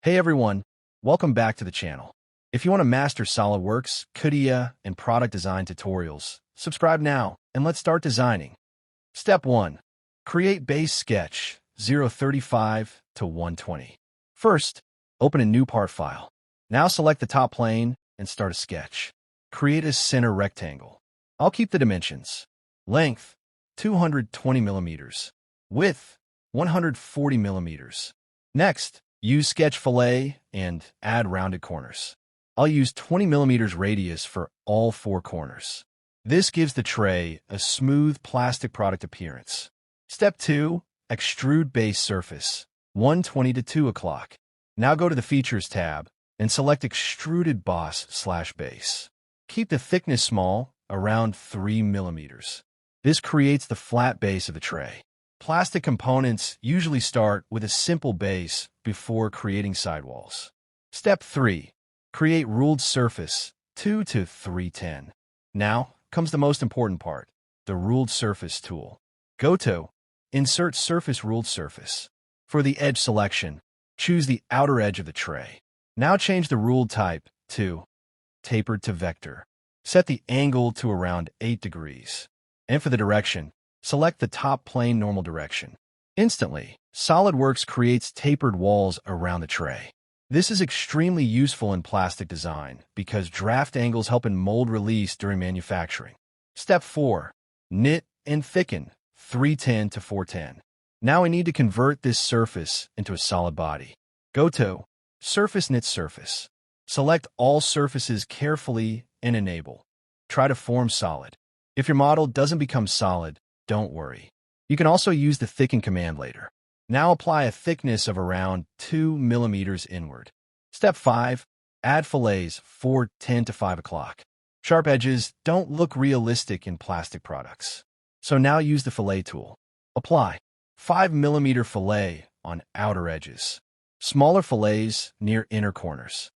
Hey everyone, welcome back to the channel. If you want to master Solidworks, CATIA, and product design tutorials, subscribe now and let's start designing. Step 1. Create base sketch 035 to 120. First, open a new part file. Now select the top plane and start a sketch. Create a center rectangle. I'll keep the dimensions. Length 220 millimeters. Width 140 millimeters. Next, use sketch fillet and add rounded corners. I'll use 20 millimeters radius for all 4 corners. This gives the tray a smooth plastic product appearance. Step 2. Extrude base surface 120 to 2 o'clock. Now go to the Features tab and select Extruded Boss/Base. Keep the thickness small, around 3 millimeters. This creates the flat base of the tray. Plastic components usually start with a simple base before creating sidewalls. Step 3. Create ruled surface 2 to 310. Now comes the most important part, the Ruled Surface tool. Go to Insert Surface Ruled Surface. For the edge selection, choose the outer edge of the tray. Now change the ruled type to Tapered to Vector. Set the angle to around 8 degrees. And for the direction, select the top plane normal direction. Instantly, SolidWorks creates tapered walls around the tray. This is extremely useful in plastic design because draft angles help in mold release during manufacturing. Step 4. Knit and thicken 310 to 410. Now we need to convert this surface into a solid body. Go to Surface Knit Surface. Select all surfaces carefully and enable. Try to form solid. If your model doesn't become solid, don't worry. You can also use the thicken command later. Now apply a thickness of around 2 millimeters inward. Step 5. Add fillets 410 to 5 o'clock. Sharp edges don't look realistic in plastic products. So now use the fillet tool. Apply 5 millimeter fillet on outer edges. Smaller fillets near inner corners.